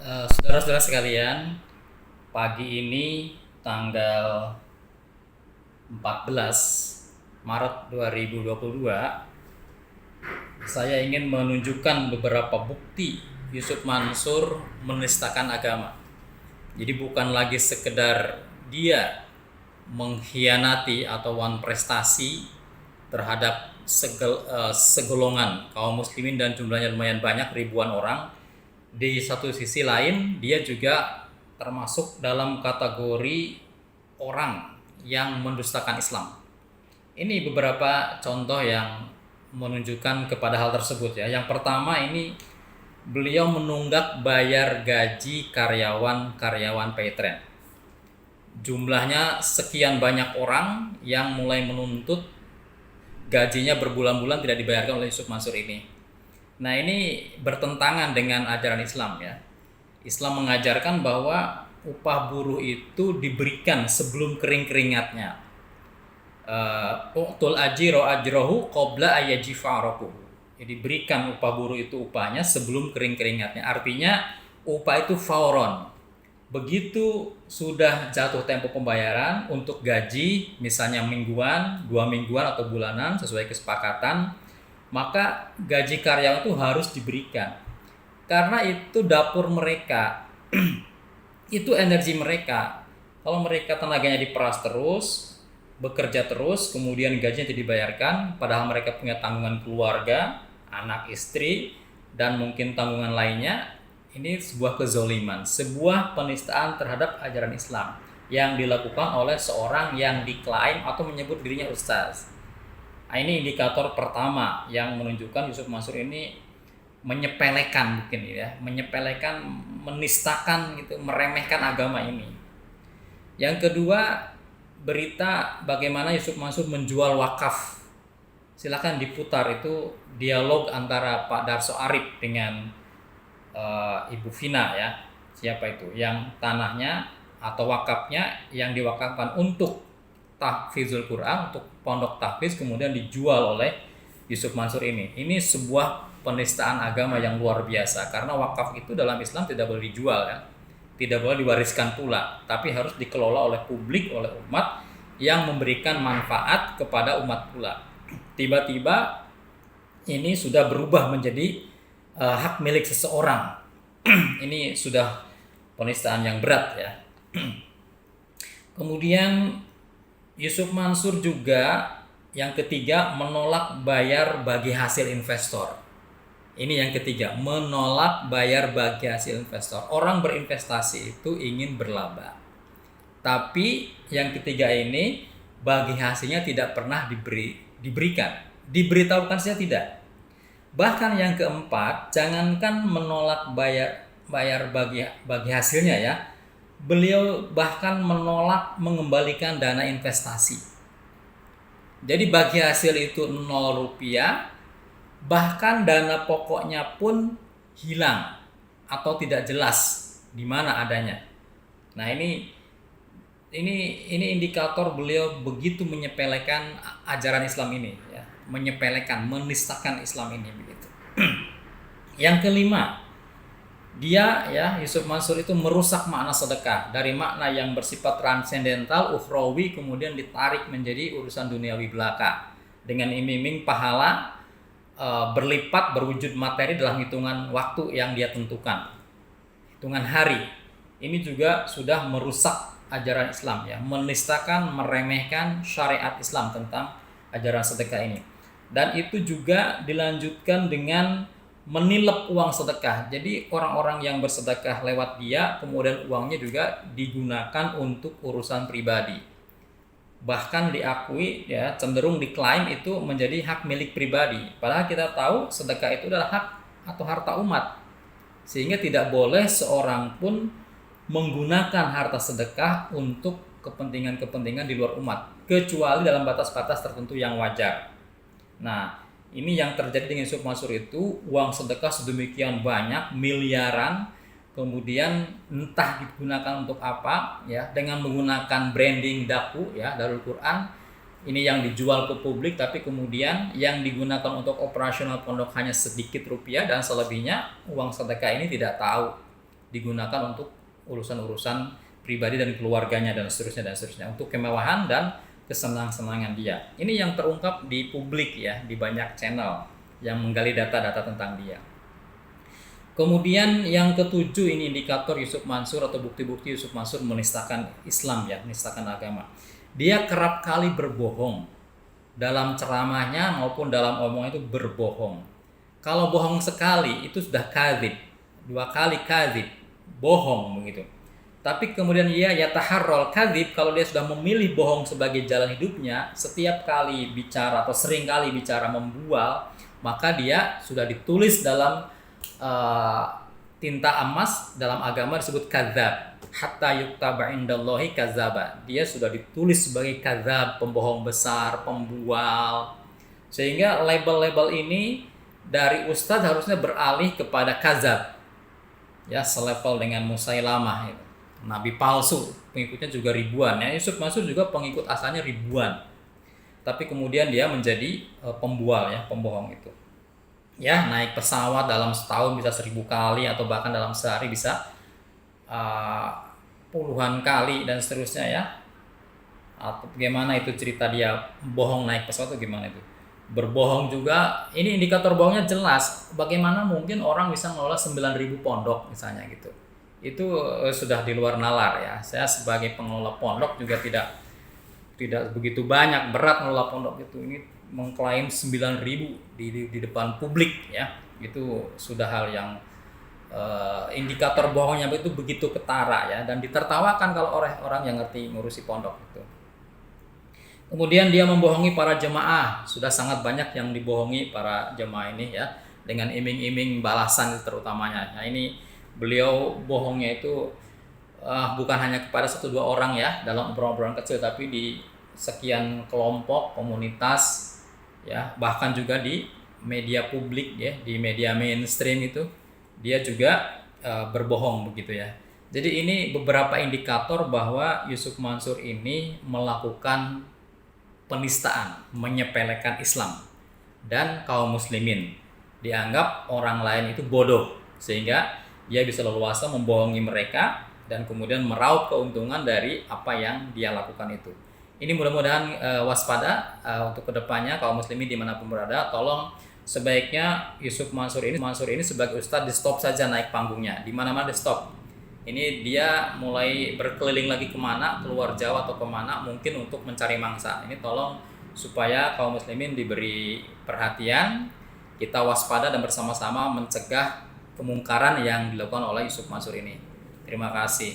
Saudara-saudara sekalian, pagi ini tanggal 14 Maret 2022, saya ingin menunjukkan beberapa bukti Yusuf Mansur menistakan agama. Jadi bukan lagi sekedar dia mengkhianati atau prestasi terhadap segolongan kaum muslimin dan jumlahnya lumayan banyak, ribuan orang. Di satu sisi lain dia juga termasuk dalam kategori orang yang mendustakan Islam. Ini beberapa contoh yang menunjukkan kepada hal tersebut ya. Yang pertama, ini beliau menunggak bayar gaji karyawan Paytrend. Jumlahnya sekian banyak orang yang mulai menuntut gajinya berbulan-bulan tidak dibayarkan oleh Yusuf Mansur ini. Nah, ini bertentangan dengan ajaran Islam ya. Islam mengajarkan bahwa upah buruh itu diberikan sebelum kering keringatnya. Uqtul ajiro ajrohu qabla ayajifaroku. Jadi berikan upah buruh itu upahnya sebelum kering keringatnya. Artinya upah itu fauron. Begitu sudah jatuh tempo pembayaran untuk gaji, misalnya mingguan, 2 mingguan atau bulanan sesuai kesepakatan, maka gaji karyawan itu harus diberikan. Karena itu dapur mereka, itu energi mereka. Kalau mereka tenaganya diperas terus, bekerja terus, kemudian gajinya tidak dibayarkan, padahal mereka punya tanggungan keluarga, anak istri, dan mungkin tanggungan lainnya, ini sebuah kezoliman, sebuah penistaan terhadap ajaran Islam yang dilakukan oleh seorang yang diklaim atau menyebut dirinya ustaz. Nah, ini indikator pertama yang menunjukkan Yusuf Mansur ini menyepelekan, mungkin ya, menyepelekan, menistakan gitu, meremehkan agama ini. Yang kedua, berita bagaimana Yusuf Mansur menjual wakaf. Silakan diputar, itu dialog antara Pak Darso Arif dengan Ibu Vina ya. Siapa itu? Yang tanahnya atau wakafnya yang diwakafkan untuk tahfizul Quran, untuk pondok tahfiz, kemudian dijual oleh Yusuf Mansur ini. Ini sebuah penistaan agama yang luar biasa, karena wakaf itu dalam Islam tidak boleh dijual ya. Tidak boleh diwariskan pula, tapi harus dikelola oleh publik, oleh umat yang memberikan manfaat kepada umat pula. Tiba-tiba ini sudah berubah menjadi hak milik seseorang. Ini sudah penistaan yang berat ya. Kemudian Yusuf Mansur juga yang ketiga menolak bayar bagi hasil investor. Ini yang ketiga, menolak bayar bagi hasil investor. Orang berinvestasi itu ingin berlaba. Tapi yang ketiga ini bagi hasilnya tidak pernah diberikan. Diberitahukan saja tidak. Bahkan yang keempat, jangankan menolak bayar bagi hasilnya ya. Beliau bahkan menolak mengembalikan dana investasi. Jadi bagi hasil itu 0 rupiah, bahkan dana pokoknya pun hilang atau tidak jelas di mana adanya. Nah, ini indikator beliau begitu menyepelekan ajaran Islam ini ya, menyepelekan, menistakan Islam ini begitu. Yang kelima, dia ya, Yusuf Mansur itu merusak makna sedekah dari makna yang bersifat transendental, ukhrawi, kemudian ditarik menjadi urusan duniawi belaka dengan iming-iming pahala berlipat, berwujud materi dalam hitungan waktu yang dia tentukan, hitungan hari. Ini juga sudah merusak ajaran Islam ya, menistakan, meremehkan syariat Islam tentang ajaran sedekah ini. Dan itu juga dilanjutkan dengan menilep uang sedekah. Jadi orang-orang yang bersedekah lewat dia, kemudian uangnya juga digunakan untuk urusan pribadi. Bahkan diakui ya, cenderung diklaim itu menjadi hak milik pribadi. Padahal kita tahu sedekah itu adalah hak atau harta umat. Sehingga tidak boleh seorang pun menggunakan harta sedekah untuk kepentingan-kepentingan di luar umat, kecuali dalam batas-batas tertentu yang wajar. Nah, ini yang terjadi dengan Yusuf Mansur itu, uang sedekah sedemikian banyak, miliaran, kemudian entah digunakan untuk apa ya, dengan menggunakan branding daku ya, Darul Quran. Ini yang dijual ke publik, tapi kemudian yang digunakan untuk operasional pondok hanya sedikit rupiah, dan selebihnya uang sedekah ini tidak tahu digunakan untuk urusan-urusan pribadi dan keluarganya dan seterusnya untuk kemewahan dan kesenang-senangan dia. Ini yang terungkap di publik ya, di banyak channel yang menggali data-data tentang dia. Kemudian yang ketujuh, ini indikator Yusuf Mansur atau bukti-bukti Yusuf Mansur menistakan Islam ya, menistakan agama. Dia kerap kali berbohong. Dalam ceramahnya maupun dalam omongnya itu berbohong. Kalau bohong sekali itu sudah kadzib, 2 kali kadzib, bohong begitu. Tapi kemudian ia yataharrol kadzib, kalau dia sudah memilih bohong sebagai jalan hidupnya, setiap kali bicara atau sering kali bicara membual, maka dia sudah ditulis dalam tinta emas, dalam agama disebut kadzab, hatta yuktaba indallahi kadzaba. Dia sudah ditulis sebagai kadzab, pembohong besar, pembual. Sehingga label-label ini dari ustadz harusnya beralih kepada kadzab. Ya, selevel dengan Musailamah itu. Nabi palsu, pengikutnya juga ribuan ya. Yusuf Mansur juga pengikut asalnya ribuan. Tapi kemudian dia menjadi pembual ya, pembohong itu. Ya, naik pesawat dalam setahun bisa 1000 kali atau bahkan dalam sehari bisa puluhan kali dan seterusnya ya. Atau bagaimana itu cerita dia bohong naik pesawat itu gimana itu? Berbohong juga, ini indikator bohongnya jelas. Bagaimana mungkin orang bisa mengelola 9.000 pondok misalnya gitu. Itu sudah di luar nalar ya. Saya sebagai pengelola pondok juga tidak begitu banyak, berat mengelola pondok itu. Ini mengklaim 9.000 di depan publik ya. Itu sudah hal yang indikator bohongnya itu begitu ketara ya, dan ditertawakan kalau orang yang ngerti ngurusi pondok itu. Kemudian dia membohongi para jemaah, sudah sangat banyak yang dibohongi para jemaah ini ya, dengan iming-iming balasan terutamanya. Nah ini beliau bohongnya itu bukan hanya kepada 1-2 orang ya dalam obrolan-obrolan kecil, tapi di sekian kelompok komunitas ya, bahkan juga di media publik ya, di media mainstream itu dia juga berbohong begitu ya. Jadi ini beberapa indikator bahwa Yusuf Mansur ini melakukan penistaan, menyepelekan Islam dan kaum muslimin, dianggap orang lain itu bodoh sehingga dia bisa leluasa membohongi mereka dan kemudian meraup keuntungan dari apa yang dia lakukan itu. Ini mudah-mudahan waspada untuk kedepannya kaum muslimin dimanapun berada. Tolong sebaiknya Yusuf Mansur ini sebagai ustadz di stop saja naik panggungnya, di mana-mana di stop. Ini dia mulai berkeliling lagi kemana, keluar Jawa atau kemana mungkin untuk mencari mangsa. Ini tolong supaya kaum muslimin diberi perhatian, kita waspada dan bersama-sama mencegah kemungkaran yang dilakukan oleh Yusuf Mansur ini. Terima kasih.